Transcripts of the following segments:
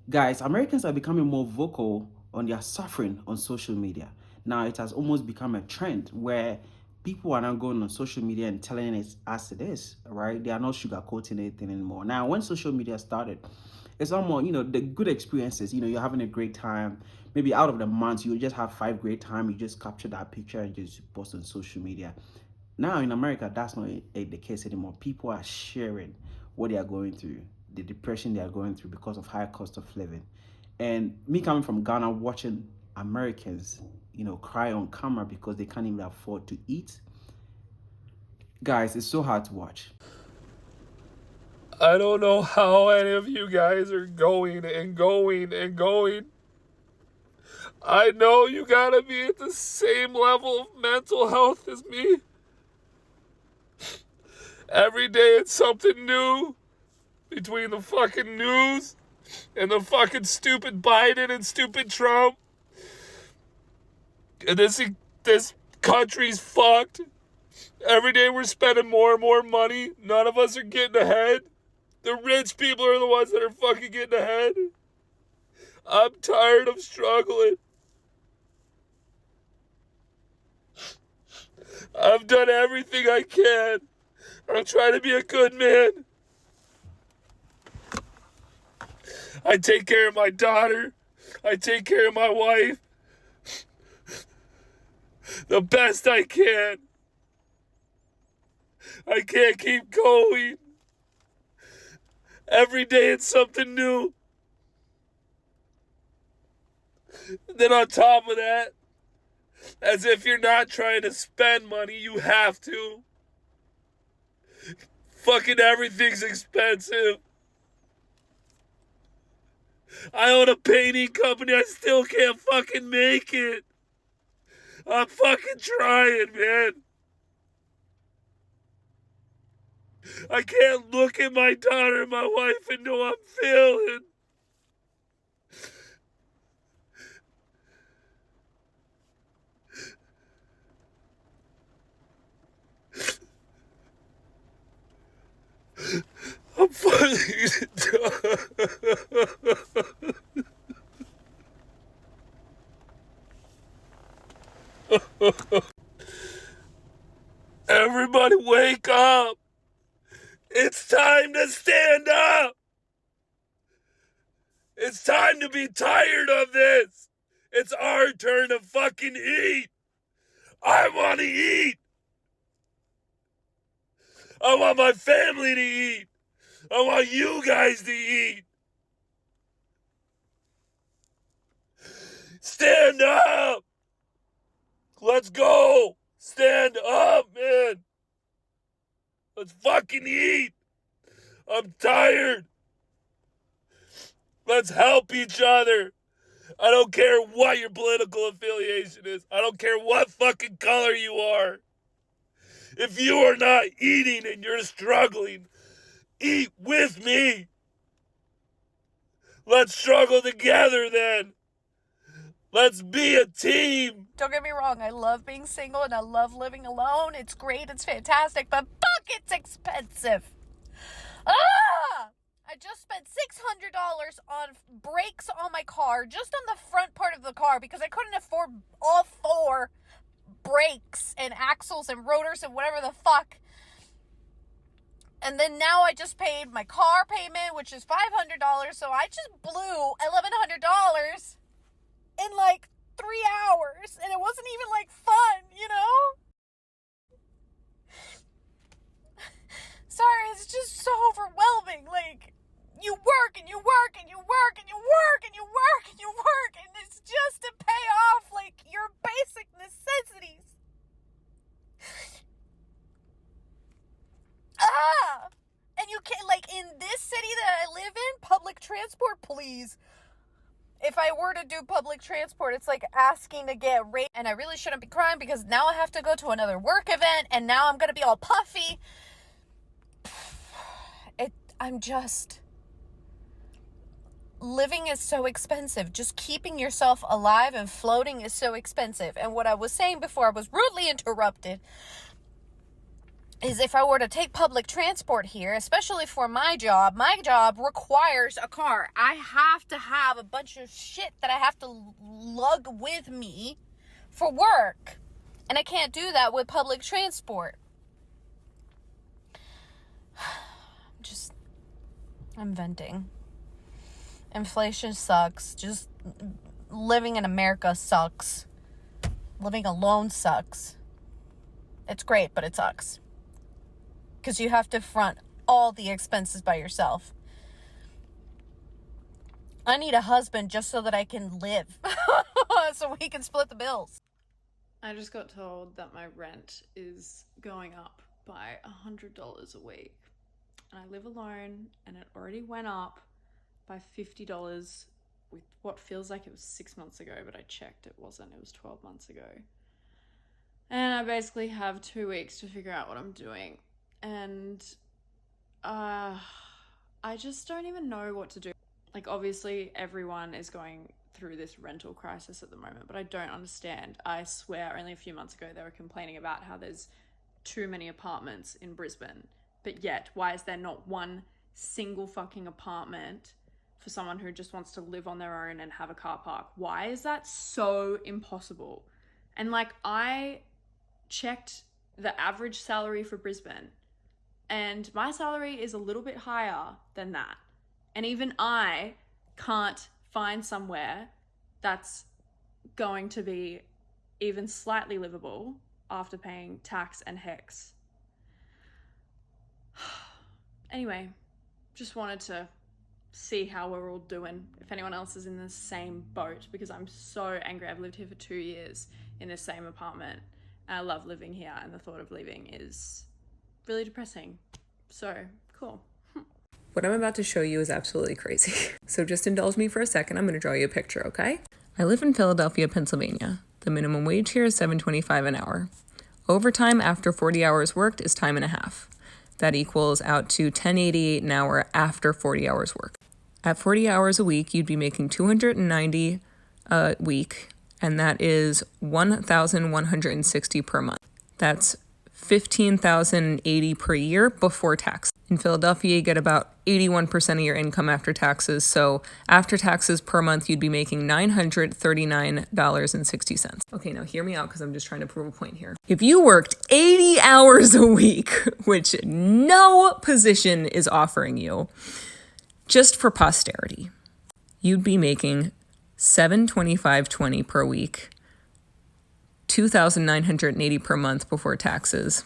Guys, Americans are becoming more vocal on their suffering on social media. Now it has almost become a trend where people are now going on social media and telling it as it is, right? They are not sugarcoating anything anymore. Now, when social media started, it's almost, the good experiences, you're having a great time. Maybe out of the month, you just have 5 great time. You just capture that picture and just post on social media. Now in America, that's not the case anymore. People are sharing what they are going through, the depression they are going through because of higher cost of living. And me coming from Ghana, watching Americans, cry on camera because they can't even afford to eat. Guys, it's so hard to watch. I don't know how any of you guys are going and going and going. I know you gotta be at the same level of mental health as me. Every day it's something new between the fucking news and the fucking stupid Biden and stupid Trump. And this country's fucked. Every day we're spending more and more money. None of us are getting ahead. The rich people are the ones that are fucking getting ahead. I'm tired of struggling. I've done everything I can. I'm trying to be a good man. I take care of my daughter. I take care of my wife. The best I can. I can't keep going. Every day it's something new. Then on top of that, as if you're not trying to spend money, you have to. Fucking everything's expensive. I own a painting company, I still can't fucking make it. I'm fucking trying, man. I can't look at my daughter and my wife and know I'm failing. I'm fucking Everybody wake up. It's time to stand up. It's time to be tired of this. It's our turn to fucking eat. I want to eat. I want my family to eat. I want you guys to eat. Stand up. Let's go. Stand up, man. Let's fucking eat. I'm tired. Let's help each other. I don't care what your political affiliation is. I don't care what fucking color you are. If you are not eating and you're struggling, eat with me. Let's struggle together then. Let's be a team. Don't get me wrong, I love being single and I love living alone. It's great, it's fantastic, but fuck, it's expensive. I just spent $600 on brakes on my car, just on the front part of the car, because I couldn't afford all 4 brakes and axles and rotors and whatever the fuck. And then now I just paid my car payment, which is $500, so I just blew $1,100 in like 3 hours, and it wasn't even like fun, Sorry, it's just so overwhelming. Like, you work and you work and you work and you work and you work and you work, and it's just to pay off like your basic necessities. And you can't, like, in this city that I live in, public transport, please. If I were to do public transport, it's like asking to get raped. And I really shouldn't be crying because now I have to go to another work event and now I'm going to be all puffy. Living is so expensive. Just keeping yourself alive and floating is so expensive. And what I was saying before I was rudely interrupted is if I were to take public transport here, especially for my job requires a car. I have to have a bunch of shit that I have to lug with me for work. And I can't do that with public transport. I'm venting. Inflation sucks. Just living in America sucks. Living alone sucks. It's great, but it sucks. Because you have to front all the expenses by yourself. I need a husband just so that I can live. So we can split the bills. I just got told that my rent is going up by $100 a week. And I live alone, and it already went up by $50 with what feels like it was 6 months ago, but I checked, it wasn't. It was 12 months ago. And I basically have 2 weeks to figure out what I'm doing. And I just don't even know what to do. Like, obviously, everyone is going through this rental crisis at the moment, but I don't understand. I swear, only a few months ago, they were complaining about how there's too many apartments in Brisbane. But yet, why is there not one single fucking apartment for someone who just wants to live on their own and have a car park? Why is that so impossible? And like, I checked the average salary for Brisbane, and my salary is a little bit higher than that. And even I can't find somewhere that's going to be even slightly livable after paying tax and HECS. Anyway, just wanted to see how we're all doing, if anyone else is in the same boat, because I'm so angry. I've lived here for 2 years in this same apartment, and I love living here, and the thought of leaving is really depressing. So, cool. What I'm about to show you is absolutely crazy. So just indulge me for a second. I'm going to draw you a picture, okay? I live in Philadelphia, Pennsylvania. The minimum wage here is $7.25 an hour. Overtime after 40 hours worked is time and a half. That equals out to $10.88 an hour after 40 hours worked. At 40 hours a week, you'd be making $290 a week, and that is $1,160 per month. That's $15,080 per year before tax. In Philadelphia, you get about 81% of your income after taxes. So after taxes per month, you'd be making $939.60. Okay, now hear me out because I'm just trying to prove a point here. If you worked 80 hours a week, which no position is offering you, just for posterity, you'd be making $725.20 per week, $2,980 per month before taxes,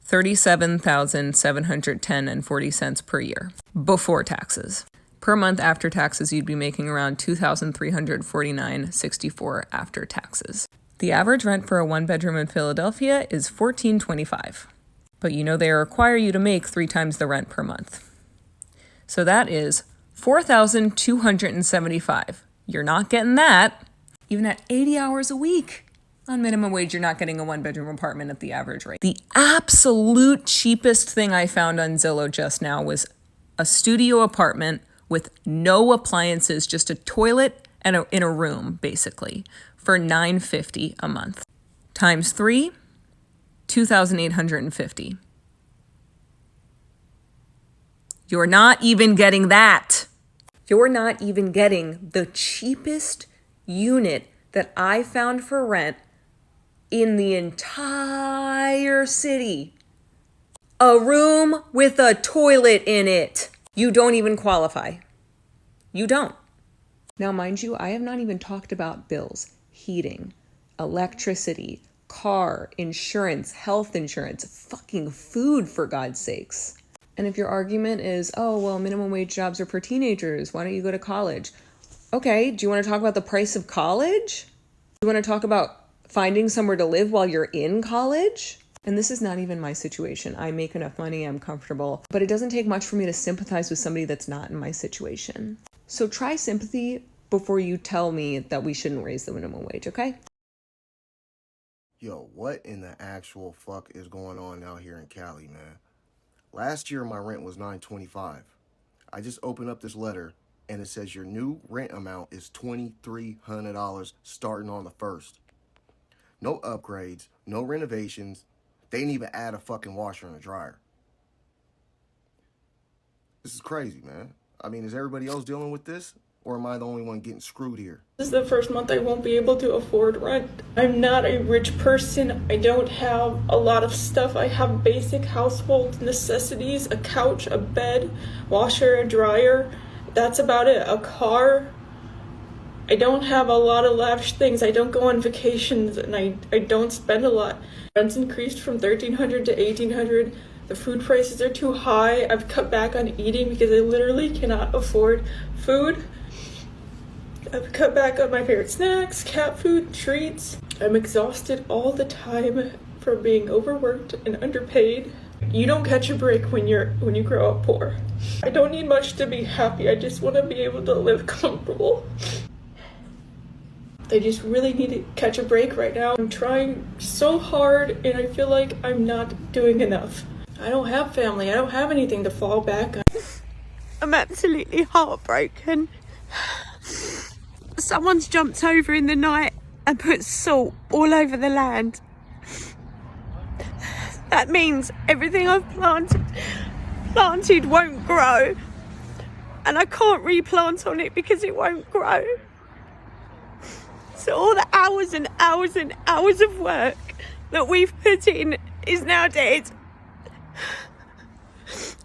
$37,710.40 per year before taxes. Per month after taxes, you'd be making around $2,349.64 after taxes. The average rent for a one-bedroom in Philadelphia is $1,425, but you know they require you to make 3 times the rent per month. So that is $4,275. You're not getting that, even at 80 hours a week. On minimum wage, you're not getting a one-bedroom apartment at the average rate. The absolute cheapest thing I found on Zillow just now was a studio apartment with no appliances, just a toilet and in a room, basically, for $950 a month. Times 3, $2,850. You're not even getting that. You're not even getting the cheapest unit that I found for rent in the entire city. A room with a toilet in it. You don't even qualify. You don't. Now, mind you, I have not even talked about bills, heating, electricity, car, insurance, health insurance, fucking food, for God's sakes. And if your argument is, oh, well, minimum wage jobs are for teenagers, why don't you go to college? Okay, do you want to talk about the price of college? Do you want to talk about finding somewhere to live while you're in college? And this is not even my situation. I make enough money, I'm comfortable, but it doesn't take much for me to sympathize with somebody that's not in my situation. So try sympathy before you tell me that we shouldn't raise the minimum wage, okay? Yo, what in the actual fuck is going on out here in Cali, man? Last year, my rent was $925. I just opened up this letter, and it says your new rent amount is $2,300 starting on the 1st. No upgrades, no renovations, They didn't even add a fucking washer and a dryer. This is crazy, man. I mean, is everybody else dealing with this? Or am I the only one getting screwed here? This is the first month I won't be able to afford rent. I'm not a rich person. I don't have a lot of stuff. I have basic household necessities, a couch, a bed, washer, a dryer. That's about it. A car. I don't have a lot of lavish things. I don't go on vacations, and I don't spend a lot. Rent's increased from $1,300 to $1,800. The food prices are too high. I've cut back on eating because I literally cannot afford food. I've cut back on my favorite snacks, cat food, treats. I'm exhausted all the time from being overworked and underpaid. You don't catch a break when you grow up poor. I don't need much to be happy. I just want to be able to live comfortable. I just really need to catch a break right now. I'm trying so hard and I feel like I'm not doing enough. I don't have family. I don't have anything to fall back on. I'm absolutely heartbroken. Someone's jumped over in the night and put salt all over the land. That means everything I've planted won't grow. And I can't replant on it because it won't grow. So all the hours and hours and hours of work that we've put in is now dead.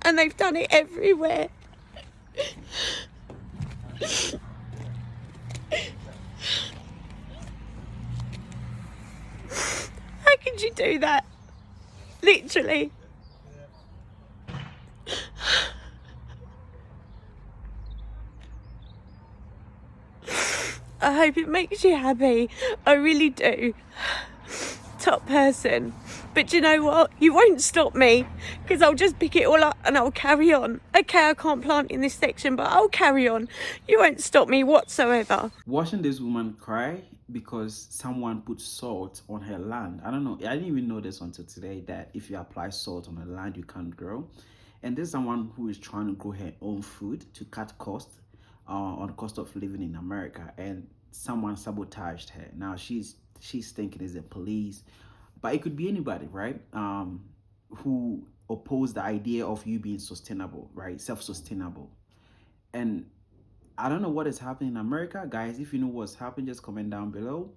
And they've done it everywhere. How could you do that? Literally. I hope it makes you happy. I really do. Top person. But you know what? You won't stop me, because I'll just pick it all up and I'll carry on. Okay, I can't plant in this section, but I'll carry on. You won't stop me whatsoever. Watching this woman cry because someone put salt on her land. I don't know. I didn't even know this until today, that if you apply salt on a land, you can't grow. And there's someone who is trying to grow her own food to cut costs on the cost of living in America, and someone sabotaged her. Now she's thinking it's the police, but it could be anybody, right? Who oppose the idea of you being sustainable, right? Self-sustainable. And I don't know what is happening in America, guys. If you know what's happening, just comment down below.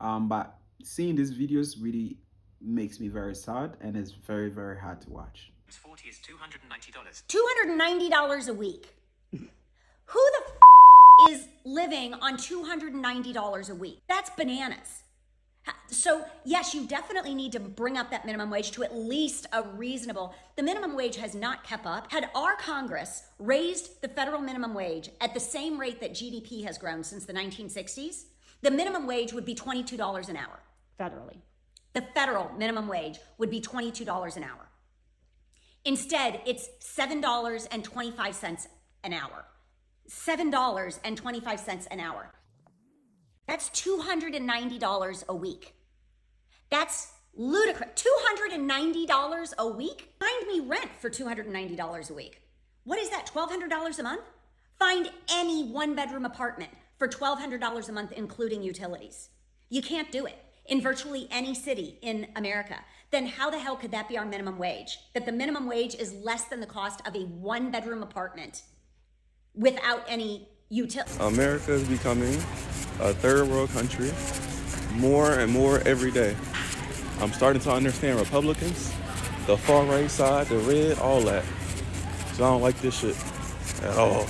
But seeing these videos really makes me very sad, and it's very, very hard to watch. 40 is $290. $290 a week. Who the is living on $290 a week? That's bananas. So yes, you definitely need to bring up that minimum wage to at least a reasonable. The minimum wage has not kept up. Had our Congress raised the federal minimum wage at the same rate that GDP has grown since the 1960s, the minimum wage would be $22 an hour federally. The federal minimum wage would be $22 an hour. Instead, it's $7.25 an hour. $7.25 an hour. That's $290 a week. That's ludicrous. $290 a week? Find me rent for $290 a week. What is that, $1,200 a month? Find any one-bedroom apartment for $1,200 a month, including utilities. You can't do it in virtually any city in America. Then how the hell could that be our minimum wage? That the minimum wage is less than the cost of a one-bedroom apartment without any utilities. America is becoming a third world country more and more every day. I'm starting to understand Republicans, the far right side, the red, all that. So I don't like this shit at all.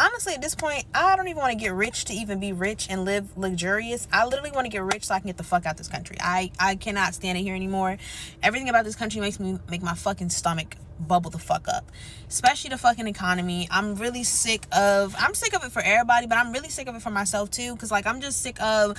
Honestly, at this point, I don't even want to get rich to even be rich and live luxurious. I literally want to get rich so I can get the fuck out this country. I cannot stand it here anymore. Everything about this country makes me make my fucking stomach bubble the fuck up. Especially the fucking economy. I'm sick of it for everybody, but I'm really sick of it for myself too. Because like, I'm just sick of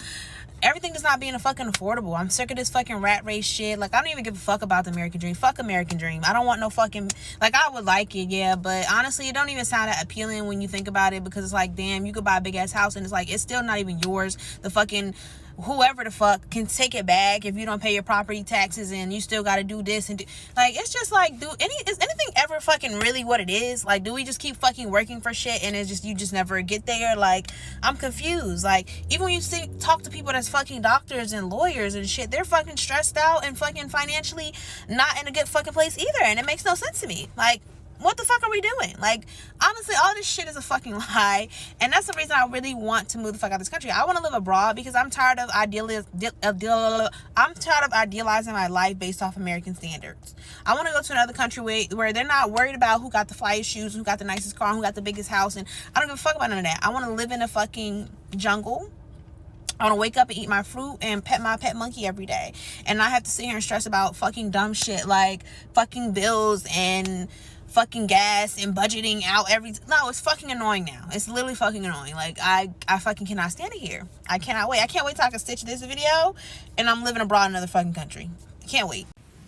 everything is not being a fucking affordable. I'm sick of this fucking rat race shit. Like, I don't even give a fuck about the American dream. Fuck American dream. I don't want no fucking, like, I would like it, yeah, but honestly, it don't even sound that appealing when you think about it, because it's like, damn, you could buy a big ass house and it's like, it's still not even yours. The fucking whoever the fuck can take it back if you don't pay your property taxes, and you still got to do this and do, like, it's just like, is anything ever fucking really what it is? Like, do we just keep fucking working for shit and it's just, you just never get there? Like, I'm confused. Like, even when you talk to people that's fucking doctors and lawyers and shit, they're fucking stressed out and fucking financially not in a good fucking place either, and it makes no sense to me. Like, what the fuck are we doing? Like, honestly, all this shit is a fucking lie. And that's the reason I really want to move the fuck out of this country. I want to live abroad because I'm tired of idealizing my life based off American standards. I want to go to another country where they're not worried about who got the flyest shoes, who got the nicest car, who got the biggest house. And I don't give a fuck about none of that. I want to live in a fucking jungle. I want to wake up and eat my fruit and pet my pet monkey every day. And I have to sit here and stress about fucking dumb shit like fucking bills and fucking gas and budgeting out no, it's fucking annoying now. It's literally fucking annoying. Like, I fucking cannot stand it here. I cannot wait. I can't wait till I can stitch this video and I'm living abroad in another fucking country. I can't wait.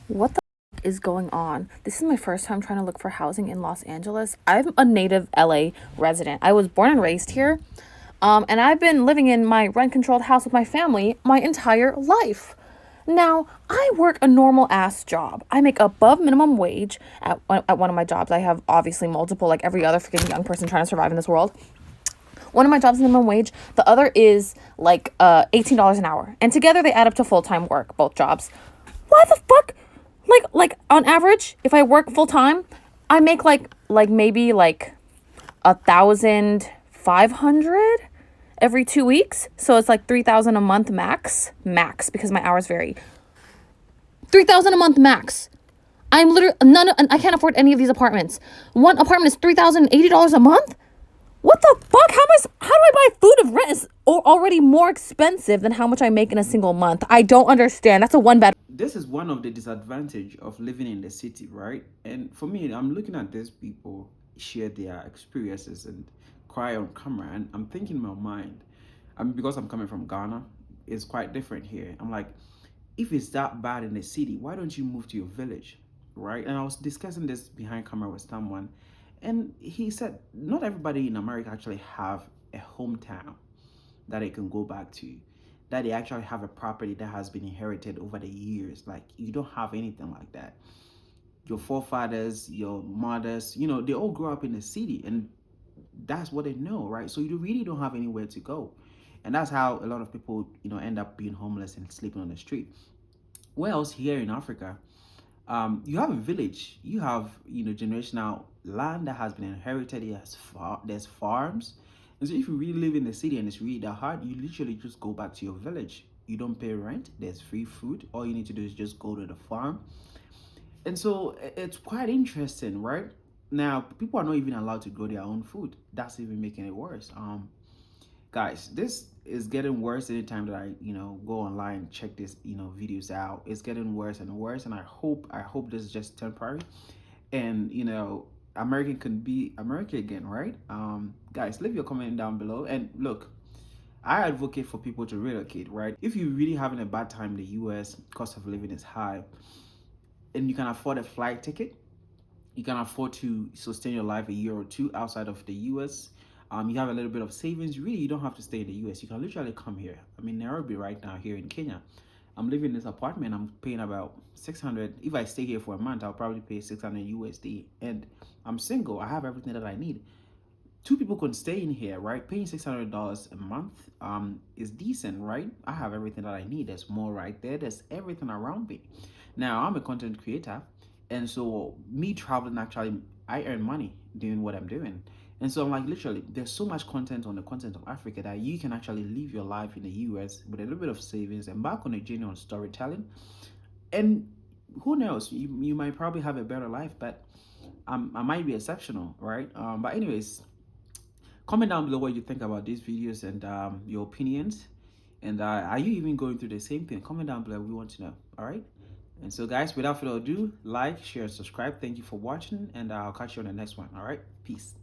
What the is going on? This is my first time trying to look for housing in Los Angeles. I'm a native LA resident. I was born and raised here. And I've been living in my rent-controlled house with my family my entire life. Now, I work a normal-ass job. I make above minimum wage at one of my jobs. I have obviously multiple, like every other freaking young person trying to survive in this world. One of my jobs is minimum wage. The other is like $18 an hour. And together they add up to full-time work, both jobs. Why the fuck? Like on average, if I work full-time, I make like maybe like 1,500 every 2 weeks. So it's like 3,000 a month max, because my hours vary. 3,000 a month max. I'm literally I can't afford any of these apartments. One apartment is $3,080 a month. What the fuck? How do I buy food if rent is already more expensive than how much I make in a single month? I don't understand. That's a one bed. This is one of the disadvantage of living in the city, right? And for me, I'm looking at these people share their experiences and cry on camera, and I'm thinking in my mind, because I'm coming from Ghana, it's quite different here. I'm like, if it's that bad in the city, why don't you move to your village, right? And I was discussing this behind camera with someone, and he said not everybody in America actually have a hometown that they can go back to, that they actually have a property that has been inherited over the years. Like, you don't have anything like that. Your forefathers, your mothers, they all grew up in the city, and that's what they know, right? So you really don't have anywhere to go. And that's how a lot of people, end up being homeless and sleeping on the street. Whereas here in Africa, you have a village, you have, generational land that has been inherited. There's farms. And so if you really live in the city and it's really that hard, you literally just go back to your village. You don't pay rent. There's free food. All you need to do is just go to the farm. And so it's quite interesting, right? Now, people are not even allowed to grow their own food. That's even making it worse. Guys, this is getting worse anytime that I, go online, check this, videos out. It's getting worse and worse. And I hope this is just temporary. And, America can be America again, right? Guys, leave your comment down below. And look, I advocate for people to relocate, right? If you're really having a bad time in the US, cost of living is high, and you can afford a flight ticket, you can afford to sustain your life a year or two outside of the US, you have a little bit of savings, really, you don't have to stay in the US. You can literally come here. I'm in Nairobi right now, here in Kenya. I'm living in this apartment. I'm paying about 600. If I stay here for a month, I'll probably pay 600 USD. And I'm single. I have everything that I need. Two people can stay in here, right? Paying $600 a month is decent, right? I have everything that I need. There's more right there. There's everything around me. Now, I'm a content creator. And so me traveling, actually, I earn money doing what I'm doing. And so I'm like, literally, there's so much content on the continent of Africa that you can actually live your life in the US with a little bit of savings, embark on a journey on storytelling. And who knows, you might probably have a better life, but I might be exceptional, right? But anyways, comment down below what you think about these videos and your opinions. And are you even going through the same thing? Comment down below. We want to know. All right. And so, guys, without further ado, like, share, subscribe. Thank you for watching, and I'll catch you on the next one. All right. Peace.